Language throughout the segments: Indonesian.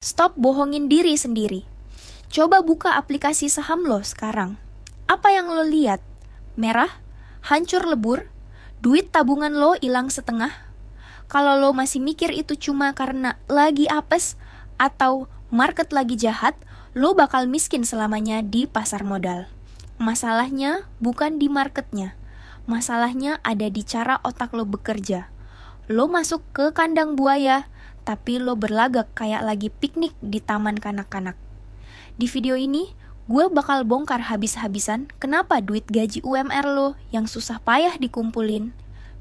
Stop bohongin diri sendiri. Coba buka aplikasi saham lo sekarang. Apa yang lo lihat? Merah? Hancur lebur? Duit tabungan lo hilang setengah? Kalau lo masih mikir itu cuma karena lagi apes atau market lagi jahat, lo bakal miskin selamanya di pasar modal. Masalahnya bukan di marketnya. Masalahnya ada di cara otak lo bekerja. Lo masuk ke kandang buaya, tapi lo berlagak kayak lagi piknik di taman kanak-kanak. Di video ini, gue bakal bongkar habis-habisan kenapa duit gaji UMR lo yang susah payah dikumpulin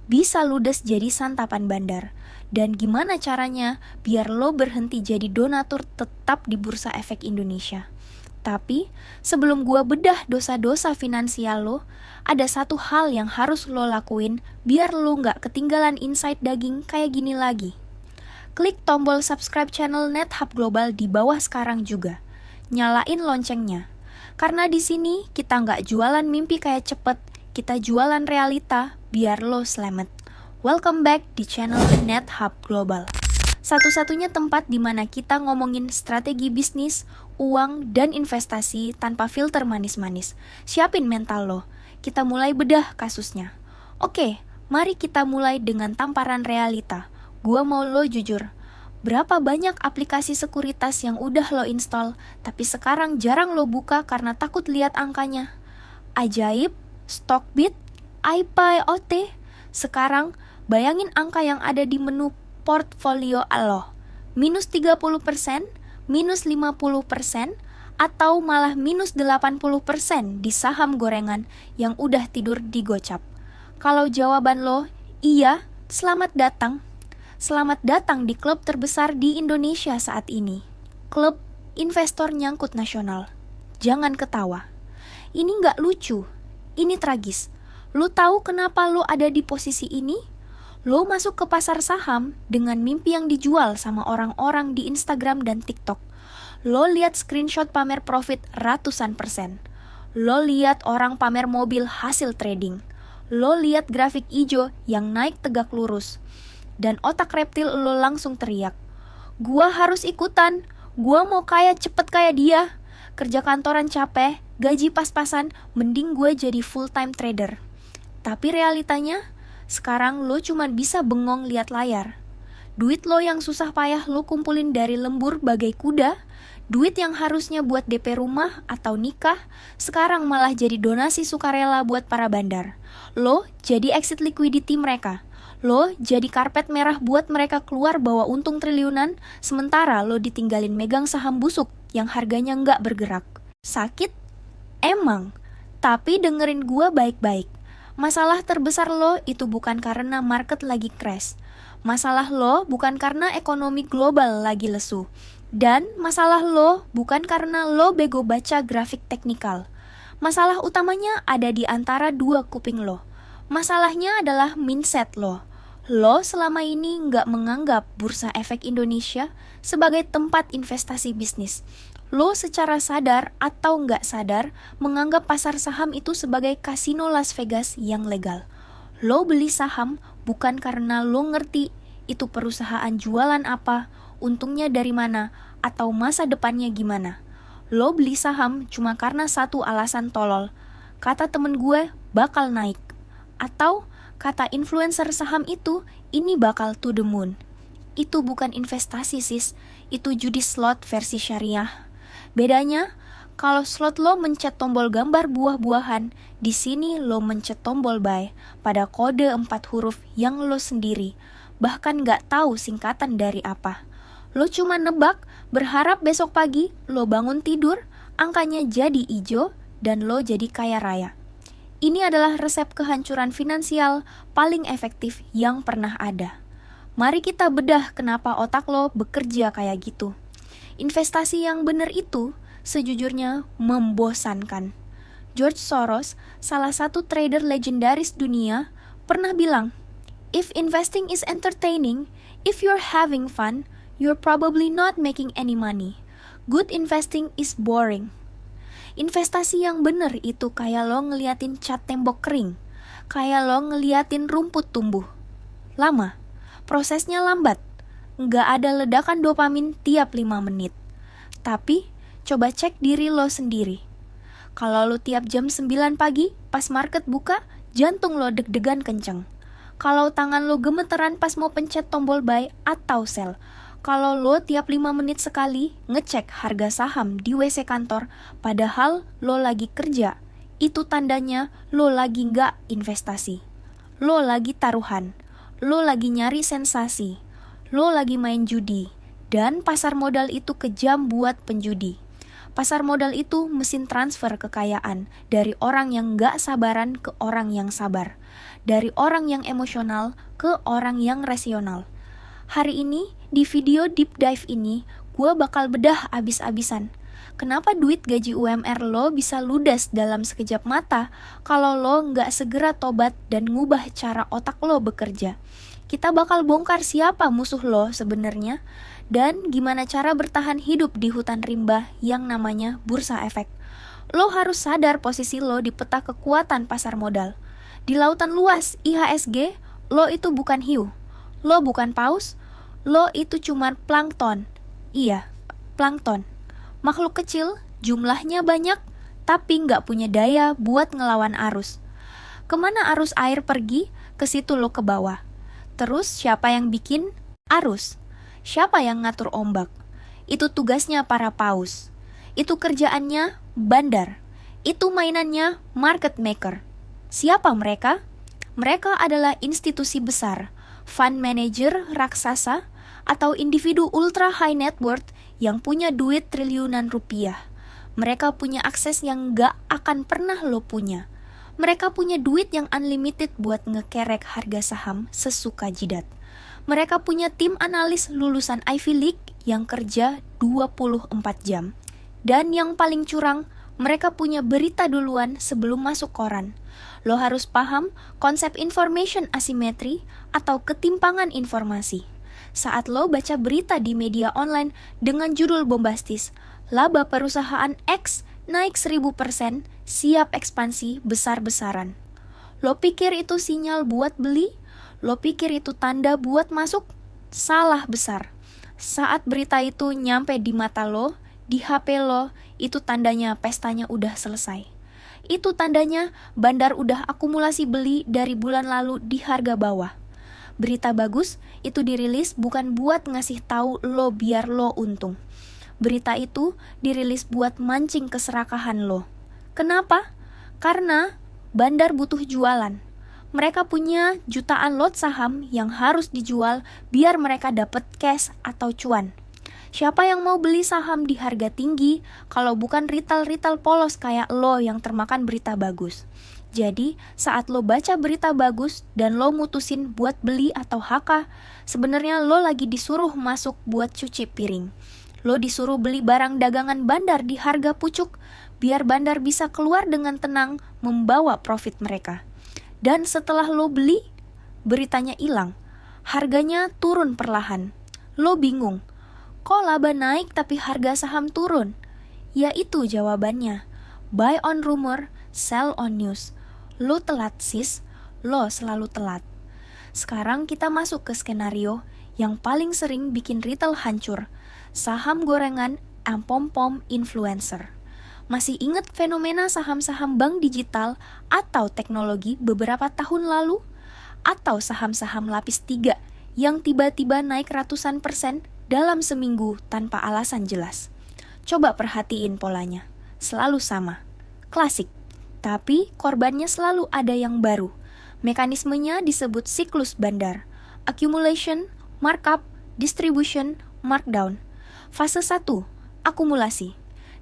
bisa ludes jadi santapan bandar. Dan gimana caranya biar lo berhenti jadi donatur tetap di Bursa Efek Indonesia. Tapi, sebelum gue bedah dosa-dosa finansial lo, ada satu hal yang harus lo lakuin biar lo gak ketinggalan insight daging kayak gini lagi. Klik tombol subscribe channel NetHub Global di bawah sekarang juga. Nyalain loncengnya. Karena di sini kita nggak jualan mimpi kayak cepet, kita jualan realita biar lo selamat. Welcome back di channel NetHub Global. Satu-satunya tempat di mana kita ngomongin strategi bisnis, uang, dan investasi tanpa filter manis-manis. Siapin mental lo. Kita mulai bedah kasusnya. Oke, mari kita mulai dengan tamparan realita. Gua mau lo jujur, berapa banyak aplikasi sekuritas yang udah lo install, tapi sekarang jarang lo buka karena takut lihat angkanya? Ajaib, Stockbit, IPOT. Sekarang, bayangin angka yang ada di menu portfolio lo. Minus 30%, minus 50%, atau malah minus 80% di saham gorengan yang udah tidur di gocap. Kalau jawaban lo, iya, selamat datang. Selamat datang di klub terbesar di Indonesia saat ini. Klub Investor Nyangkut Nasional. Jangan ketawa. Ini nggak lucu. Ini tragis. Lo tahu kenapa lo ada di posisi ini? Lo masuk ke pasar saham dengan mimpi yang dijual sama orang-orang di Instagram dan TikTok. Lo lihat screenshot pamer profit ratusan persen. Lo lihat orang pamer mobil hasil trading. Lo lihat grafik hijau yang naik tegak lurus. Dan otak reptil lo langsung teriak, gua harus ikutan, gua mau kaya cepet kayak dia. Kerja kantoran capek, gaji pas-pasan, mending gue jadi full-time trader. Tapi realitanya, sekarang lo cuma bisa bengong lihat layar. Duit lo yang susah payah lo kumpulin dari lembur bagai kuda, duit yang harusnya buat DP rumah atau nikah, sekarang malah jadi donasi sukarela buat para bandar. Lo jadi exit liquidity mereka. Lo jadi karpet merah buat mereka keluar bawa untung triliunan, sementara lo ditinggalin megang saham busuk yang harganya nggak bergerak. Sakit? Emang. Tapi dengerin gua baik-baik. Masalah terbesar lo itu bukan karena market lagi crash. Masalah lo bukan karena ekonomi global lagi lesu. Dan masalah lo bukan karena lo bego baca grafik teknikal. Masalah utamanya ada di antara dua kuping lo. Masalahnya adalah mindset lo. Lo selama ini nggak menganggap Bursa Efek Indonesia sebagai tempat investasi bisnis. Lo secara sadar atau nggak sadar menganggap pasar saham itu sebagai kasino Las Vegas yang legal. Lo beli saham bukan karena lo ngerti itu perusahaan jualan apa, untungnya dari mana, atau masa depannya gimana. Lo beli saham cuma karena satu alasan tolol. Kata temen gue bakal naik. Atau kata influencer saham itu, ini bakal to the moon. Itu bukan investasi sis, itu judi slot versi syariah. Bedanya, kalau slot lo mencet tombol gambar buah-buahan, di sini lo mencet tombol buy pada kode 4 huruf yang lo sendiri, bahkan gak tahu singkatan dari apa. Lo cuma nebak, berharap besok pagi lo bangun tidur, angkanya jadi hijau, dan lo jadi kaya raya. Ini adalah resep kehancuran finansial paling efektif yang pernah ada. Mari kita bedah kenapa otak lo bekerja kayak gitu. Investasi yang benar itu sejujurnya membosankan. George Soros, salah satu trader legendaris dunia, pernah bilang, if investing is entertaining, if you're having fun, you're probably not making any money. Good investing is boring. Investasi yang bener itu kayak lo ngeliatin cat tembok kering, kayak lo ngeliatin rumput tumbuh. Lama, prosesnya lambat, nggak ada ledakan dopamin tiap 5 menit. Tapi, coba cek diri lo sendiri. Kalau lo tiap jam 9 pagi, pas market buka, jantung lo deg-degan kenceng. Kalau tangan lo gemeteran pas mau pencet tombol buy atau sell. Kalau lo tiap 5 menit sekali ngecek harga saham di WC kantor, padahal lo lagi kerja, itu tandanya lo lagi nggak investasi. Lo lagi taruhan. Lo lagi nyari sensasi. Lo lagi main judi. Dan pasar modal itu kejam buat penjudi. Pasar modal itu mesin transfer kekayaan dari orang yang nggak sabaran ke orang yang sabar. Dari orang yang emosional ke orang yang rasional. Hari ini, di video deep dive ini, gue bakal bedah abis-abisan. Kenapa duit gaji UMR lo bisa ludas dalam sekejap mata kalau lo nggak segera tobat dan ngubah cara otak lo bekerja? Kita bakal bongkar siapa musuh lo sebenarnya dan gimana cara bertahan hidup di hutan rimba yang namanya bursa efek. Lo harus sadar posisi lo di peta kekuatan pasar modal. Di lautan luas IHSG, lo itu bukan hiu. Lo bukan paus, lo itu cuma plankton. Iya, plankton. Makhluk kecil, jumlahnya banyak, tapi nggak punya daya buat ngelawan arus. Kemana arus air pergi, ke situ lo ke bawah. Terus siapa yang bikin? Arus. Siapa yang ngatur ombak? Itu tugasnya para paus. Itu kerjaannya bandar. Itu mainannya market maker. Siapa mereka? Mereka adalah institusi besar, fund manager raksasa, atau individu ultra high net worth yang punya duit triliunan rupiah. Mereka punya akses yang gak akan pernah lo punya. Mereka punya duit yang unlimited buat ngekerek harga saham sesuka jidat. Mereka punya tim analis lulusan Ivy League yang kerja 24 jam. Dan yang paling curang, mereka punya berita duluan sebelum masuk koran. Lo harus paham konsep information asymmetry atau ketimpangan informasi. Saat lo baca berita di media online dengan judul bombastis, laba perusahaan X naik 1000%, siap ekspansi besar-besaran. Lo pikir itu sinyal buat beli? Lo pikir itu tanda buat masuk? Salah besar. Saat berita itu nyampe di mata lo, di HP lo, itu tandanya pestanya udah selesai. Itu tandanya bandar udah akumulasi beli dari bulan lalu di harga bawah. Berita bagus itu dirilis bukan buat ngasih tahu lo biar lo untung. Berita itu dirilis buat mancing keserakahan lo. Kenapa? Karena bandar butuh jualan. Mereka punya jutaan lot saham yang harus dijual biar mereka dapat cash atau cuan. Siapa yang mau beli saham di harga tinggi kalau bukan retail-retail polos kayak lo yang termakan berita bagus? Jadi, saat lo baca berita bagus dan lo mutusin buat beli atau HK, sebenarnya lo lagi disuruh masuk buat cuci piring. Lo disuruh beli barang dagangan bandar di harga pucuk, biar bandar bisa keluar dengan tenang membawa profit mereka. Dan setelah lo beli, beritanya hilang. Harganya turun perlahan. Lo bingung. Kok laba naik tapi harga saham turun? Ya itu jawabannya. Buy on rumor, sell on news. Lo telat sis, lo selalu telat. Sekarang kita masuk ke skenario yang paling sering bikin retail hancur. Saham gorengan pom-pom influencer. Masih ingat fenomena saham-saham bank digital atau teknologi beberapa tahun lalu? Atau saham-saham lapis 3 yang tiba-tiba naik ratusan persen dalam seminggu tanpa alasan jelas? Coba perhatiin polanya. Selalu sama. Klasik. Tapi korbannya selalu ada yang baru. Mekanismenya disebut siklus bandar. Accumulation, markup, distribution, markdown. Fase 1, akumulasi.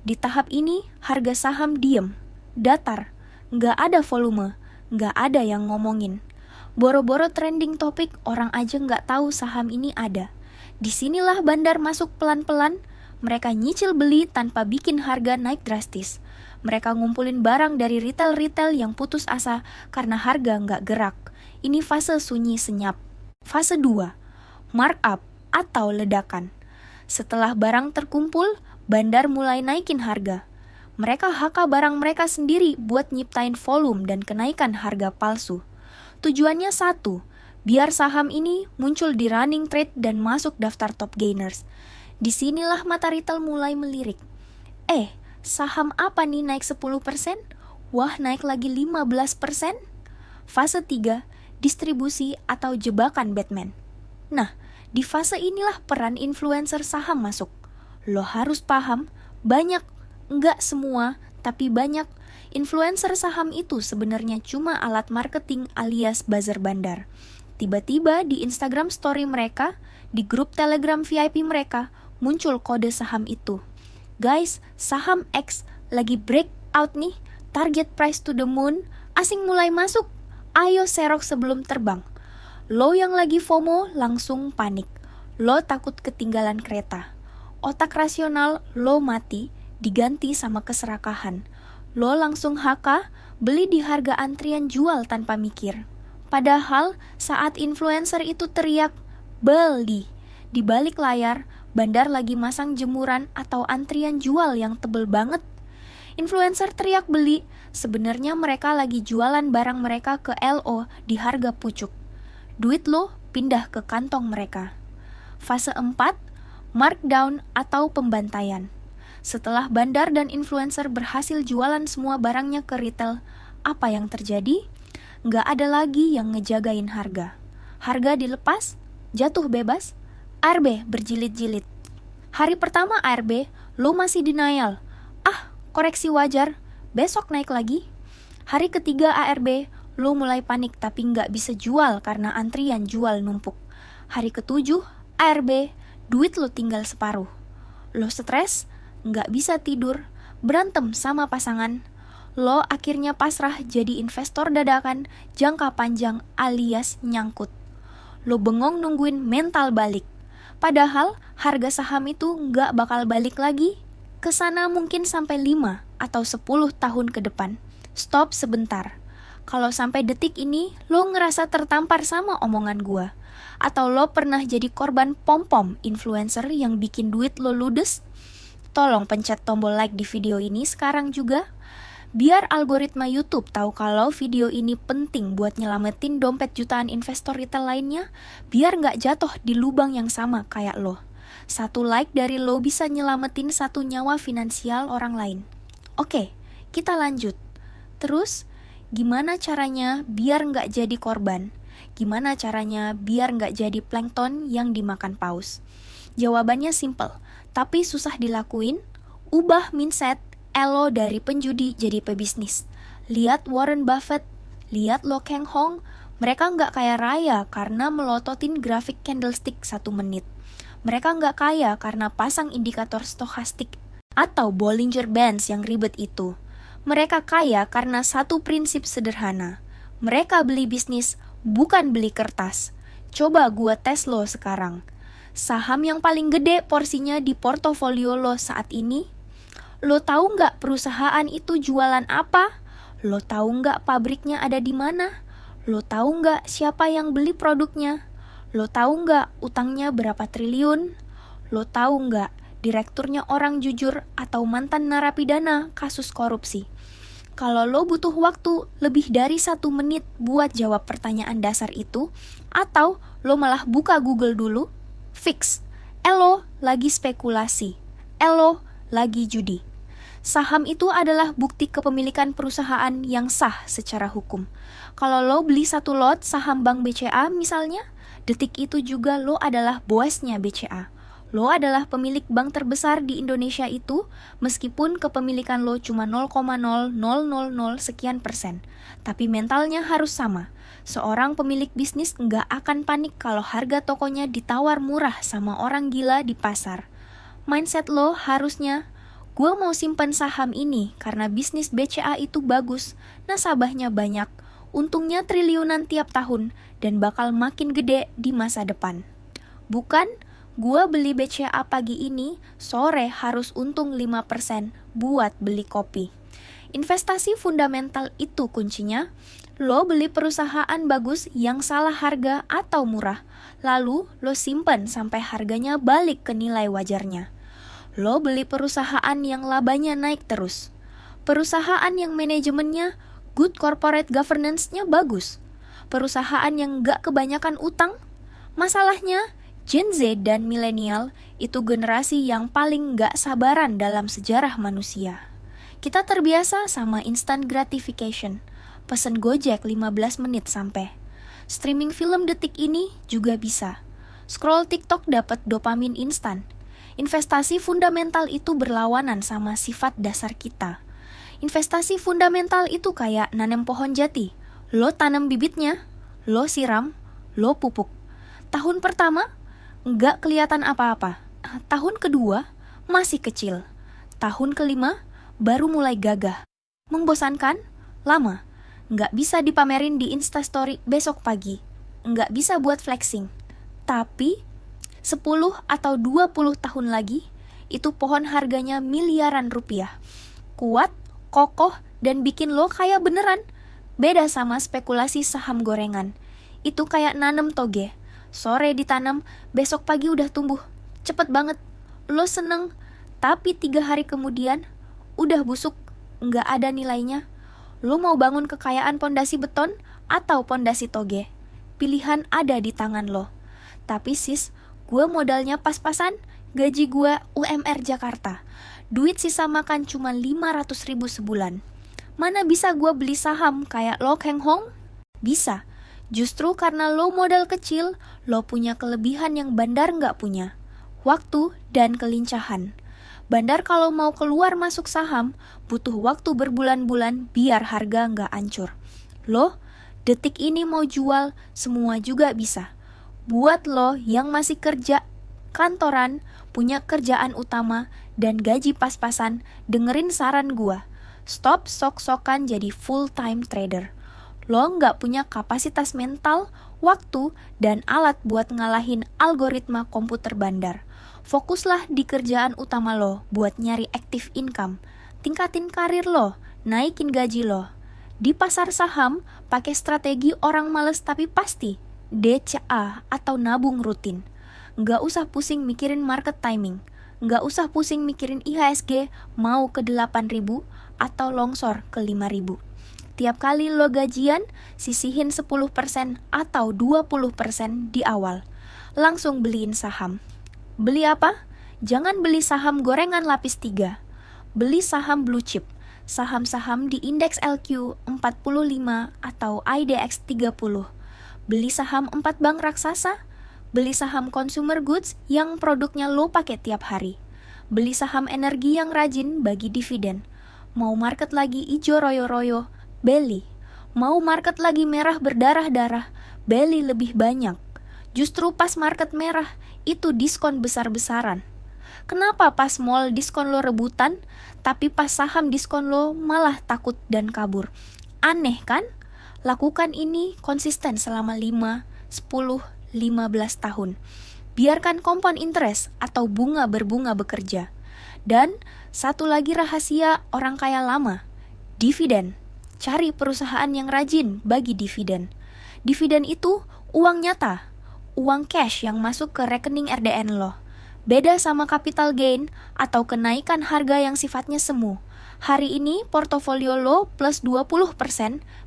Di tahap ini, harga saham diem, datar, nggak ada volume, nggak ada yang ngomongin. Boro-boro trending topik, orang aja nggak tahu saham ini ada. Disinilah bandar masuk pelan-pelan, mereka nyicil beli tanpa bikin harga naik drastis. Mereka ngumpulin barang dari retail-retail yang putus asa karena harga nggak gerak. Ini fase sunyi senyap. Fase 2, markup atau ledakan. Setelah barang terkumpul, bandar mulai naikin harga. Mereka HK barang mereka sendiri buat nyiptain volume dan kenaikan harga palsu. Tujuannya satu, biar saham ini muncul di running trade dan masuk daftar top gainers. Disinilah mata retail mulai melirik. Saham apa nih naik 10%? Wah, naik lagi 15%? Fase 3, distribusi atau jebakan Batman. Nah, di fase inilah peran influencer saham masuk. Lo harus paham, banyak, enggak semua, tapi banyak, influencer saham itu sebenarnya cuma alat marketing alias buzzer bandar. Tiba-tiba di Instagram story mereka, di grup Telegram VIP mereka, muncul kode saham itu. Guys, saham X lagi breakout nih, target price to the moon, asing mulai masuk, ayo serok sebelum terbang. Lo yang lagi FOMO langsung panik, lo takut ketinggalan kereta. Otak rasional lo mati, diganti sama keserakahan. Lo langsung HK, beli di harga antrian jual tanpa mikir. Padahal saat influencer itu teriak, beli, di balik layar, bandar lagi masang jemuran atau antrian jual yang tebel banget. Influencer teriak beli, sebenarnya mereka lagi jualan barang mereka ke LO di harga pucuk. Duit lo pindah ke kantong mereka. Fase 4, markdown atau pembantaian. Setelah bandar dan influencer berhasil jualan semua barangnya ke retail, apa yang terjadi? Nggak ada lagi yang ngejagain harga. Harga dilepas, jatuh bebas, ARB berjilid-jilid. Hari pertama ARB, lo masih denial. Koreksi wajar, besok naik lagi. Hari ketiga ARB, lo mulai panik tapi nggak bisa jual karena antrian jual numpuk. Hari ketujuh ARB, duit lo tinggal separuh. Lo stres, nggak bisa tidur, berantem sama pasangan. Lo akhirnya pasrah jadi investor dadakan jangka panjang alias nyangkut. Lo bengong nungguin mental balik. Padahal harga saham itu nggak bakal balik lagi. Kesana mungkin sampai 5 atau 10 tahun ke depan. Stop sebentar. Kalau sampai detik ini lo ngerasa tertampar sama omongan gua, atau lo pernah jadi korban pom-pom influencer yang bikin duit lo ludes, tolong pencet tombol like di video ini sekarang juga. Biar algoritma YouTube tahu kalau video ini penting buat nyelamatin dompet jutaan investor retail lainnya, biar nggak jatuh di lubang yang sama kayak lo. Satu like dari lo bisa nyelamatin satu nyawa finansial orang lain. Oke, kita lanjut. Terus, gimana caranya biar nggak jadi korban? Gimana caranya biar nggak jadi plankton yang dimakan paus? Jawabannya simple, tapi susah dilakuin. Ubah mindset, elo dari penjudi jadi pebisnis. Lihat Warren Buffett, lihat Lo Keng Hong, mereka nggak kaya raya karena melototin grafik candlestick 1 menit. Mereka nggak kaya karena pasang indikator stokastik atau Bollinger Bands yang ribet itu. Mereka kaya karena satu prinsip sederhana. Mereka beli bisnis, bukan beli kertas. Coba gua tes lo sekarang. Saham yang paling gede porsinya di portofolio lo saat ini? Lo tahu nggak perusahaan itu jualan apa? Lo tahu nggak pabriknya ada di mana? Lo tahu nggak siapa yang beli produknya? Lo tahu nggak utangnya berapa triliun? Lo tahu nggak direkturnya orang jujur atau mantan narapidana kasus korupsi? Kalau lo butuh waktu lebih dari 1 menit buat jawab pertanyaan dasar itu, atau lo malah buka Google dulu, fix. Elo lagi spekulasi. Elo lagi judi. Saham itu adalah bukti kepemilikan perusahaan yang sah secara hukum. Kalau lo beli 1 lot saham Bank BCA misalnya, detik itu juga lo adalah bosnya BCA. Lo adalah pemilik bank terbesar di Indonesia itu, meskipun kepemilikan lo cuma 0,0000 sekian persen. Tapi mentalnya harus sama. Seorang pemilik bisnis nggak akan panik kalau harga tokonya ditawar murah sama orang gila di pasar. Mindset lo harusnya, gue mau simpan saham ini karena bisnis BCA itu bagus, nasabahnya banyak, untungnya triliunan tiap tahun, dan bakal makin gede di masa depan. Bukan, gue beli BCA pagi ini, sore harus untung 5% buat beli kopi. Investasi fundamental itu kuncinya. Lo beli perusahaan bagus yang salah harga atau murah, lalu lo simpan sampai harganya balik ke nilai wajarnya. Lo beli perusahaan yang labanya naik terus. Perusahaan yang manajemennya good corporate governance-nya bagus. perusahaan yang gak kebanyakan utang. Masalahnya, Gen Z dan milenial itu generasi yang paling gak sabaran dalam sejarah manusia. Kita terbiasa sama instant gratification. Pesen Gojek 15 menit sampai. Streaming film detik ini juga bisa. Scroll TikTok dapat dopamin instan. Investasi fundamental itu berlawanan sama sifat dasar kita. Investasi fundamental itu kayak nanam pohon jati. Lo tanam bibitnya, lo siram, lo pupuk. Tahun pertama, nggak kelihatan apa-apa. Tahun kedua, masih kecil. Tahun kelima, baru mulai gagah. Membosankan? Lama. Nggak bisa dipamerin di Instastory besok pagi. Nggak bisa buat flexing. Tapi, 10 atau 20 tahun lagi, itu pohon harganya miliaran rupiah. Kuat, kokoh, dan bikin lo kaya beneran. Beda sama spekulasi saham gorengan. Itu kayak nanem toge. Sore ditanam, besok pagi udah tumbuh. Cepet banget. Lo seneng, tapi 3 hari kemudian, udah busuk, nggak ada nilainya. Lo mau bangun kekayaan pondasi beton atau pondasi toge? Pilihan ada di tangan lo. Tapi sis, gue modalnya pas-pasan, gaji gue UMR Jakarta. Duit sisa makan cuma 500.000 sebulan. Mana bisa gue beli saham kayak Lo Keng Hong? Bisa. Justru karena lo modal kecil, lo punya kelebihan yang Bandar nggak punya. Waktu dan kelincahan. Bandar kalau mau keluar masuk saham, butuh waktu berbulan-bulan biar harga nggak hancur. Lo, detik ini mau jual, semua juga bisa. Buat lo yang masih kerja kantoran, punya kerjaan utama, dan gaji pas-pasan, dengerin saran gua. Stop sok-sokan jadi full-time trader. Lo nggak punya kapasitas mental, waktu, dan alat buat ngalahin algoritma komputer Bandar. Fokuslah di kerjaan utama lo buat nyari active income. Tingkatin karir lo, naikin gaji lo. Di pasar saham, pakai strategi orang males tapi pasti, DCA atau nabung rutin. Nggak usah pusing mikirin market timing. Nggak usah pusing mikirin IHSG mau ke 8.000 atau longsor ke 5.000. Tiap kali lo gajian, sisihin 10% atau 20% di awal. Langsung beliin saham. Beli apa? Jangan beli saham gorengan lapis 3. Beli saham blue chip. Saham-saham di indeks LQ 45 atau IDX 30. Beli saham 4 bank raksasa. Beli saham consumer goods yang produknya lo pakai tiap hari. Beli saham energi yang rajin bagi dividen. Mau market lagi ijo royo-royo, beli. Mau market lagi merah berdarah-darah, beli lebih banyak. Justru pas market merah, itu diskon besar-besaran. Kenapa pas mall diskon lo rebutan, tapi pas saham diskon lo malah takut dan kabur? Aneh kan? Lakukan ini konsisten selama 5, 10, 15 tahun. Biarkan compound interest atau bunga berbunga bekerja. Dan satu lagi rahasia orang kaya lama, dividen. Cari perusahaan yang rajin bagi dividen. Dividen itu uang nyata, uang cash yang masuk ke rekening RDN lo. Beda sama capital gain atau kenaikan harga yang sifatnya semu. Hari ini portofolio lo plus 20%,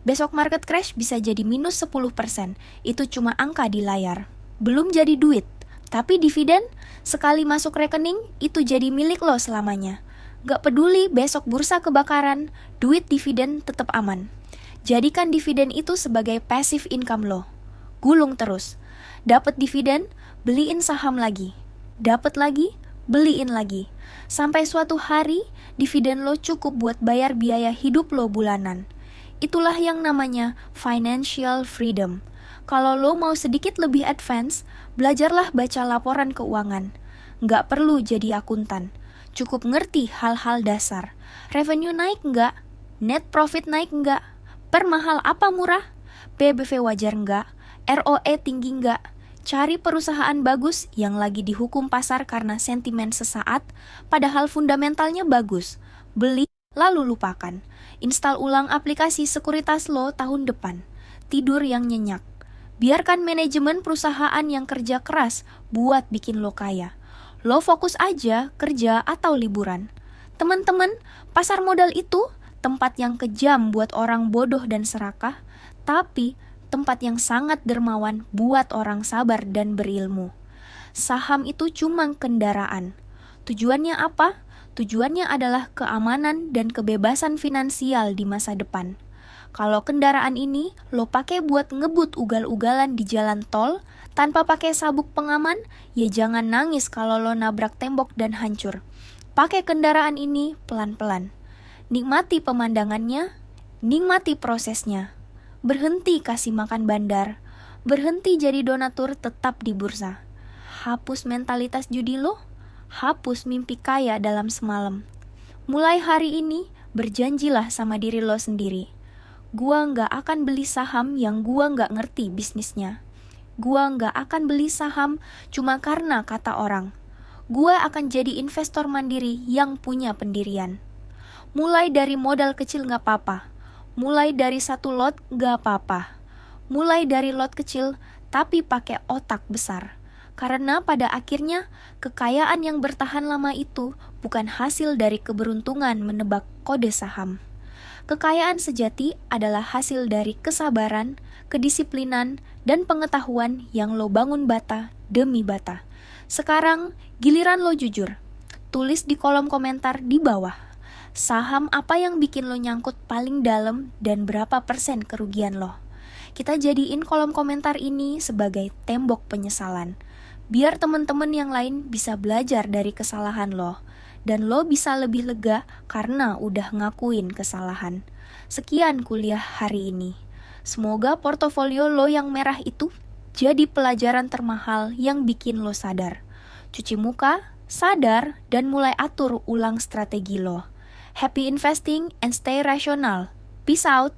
besok market crash bisa jadi minus 10%. Itu cuma angka di layar. Belum jadi duit. Tapi dividen, sekali masuk rekening, itu jadi milik lo selamanya. Gak peduli besok bursa kebakaran, duit dividen tetap aman. Jadikan dividen itu sebagai passive income lo. Gulung terus. Dapat dividen, beliin saham lagi. Dapat lagi, beliin lagi. Sampai suatu hari, dividen lo cukup buat bayar biaya hidup lo bulanan. Itulah yang namanya financial freedom. Kalau lo mau sedikit lebih advance, belajarlah baca laporan keuangan. Nggak perlu jadi akuntan. Cukup ngerti hal-hal dasar. Revenue naik nggak? Net profit naik nggak? Per mahal apa murah? PBV wajar nggak? ROE tinggi nggak? Cari perusahaan bagus yang lagi dihukum pasar karena sentimen sesaat, padahal fundamentalnya bagus. Beli, lalu lupakan. Install ulang aplikasi sekuritas lo tahun depan. Tidur yang nyenyak. Biarkan manajemen perusahaan yang kerja keras buat bikin lo kaya. Lo fokus aja kerja atau liburan. Teman-teman, pasar modal itu tempat yang kejam buat orang bodoh dan serakah, tapi tempat yang sangat dermawan buat orang sabar dan berilmu. Saham itu cuma kendaraan. Tujuannya apa? Tujuannya adalah keamanan dan kebebasan finansial di masa depan. Kalau kendaraan ini lo pakai buat ngebut ugal-ugalan di jalan tol tanpa pakai sabuk pengaman, ya jangan nangis kalau lo nabrak tembok dan hancur. Pakai kendaraan ini pelan-pelan. Nikmati pemandangannya, nikmati prosesnya. Berhenti kasih makan bandar, berhenti jadi donatur tetap di bursa. Hapus mentalitas judi lo, hapus mimpi kaya dalam semalam. Mulai hari ini, berjanjilah sama diri lo sendiri. Gua nggak akan beli saham yang gua nggak ngerti bisnisnya. Gua nggak akan beli saham cuma karena kata orang. Gua akan jadi investor mandiri yang punya pendirian. Mulai dari modal kecil nggak apa-apa. Mulai dari 1 lot nggak apa-apa. Mulai dari lot kecil tapi pakai otak besar. Karena pada akhirnya kekayaan yang bertahan lama itu bukan hasil dari keberuntungan menebak kode saham. Kekayaan sejati adalah hasil dari kesabaran, kedisiplinan, dan pengetahuan yang lo bangun bata demi bata. Sekarang, giliran lo jujur. Tulis di kolom komentar di bawah. Saham apa yang bikin lo nyangkut paling dalam dan berapa persen kerugian lo? Kita jadiin kolom komentar ini sebagai tembok penyesalan. Biar teman-teman yang lain bisa belajar dari kesalahan lo. Dan lo bisa lebih lega karena udah ngakuin kesalahan. Sekian kuliah hari ini. Semoga portofolio lo yang merah itu jadi pelajaran termahal yang bikin lo sadar. Cuci muka, sadar, dan mulai atur ulang strategi lo. Happy investing and stay rational. Peace out.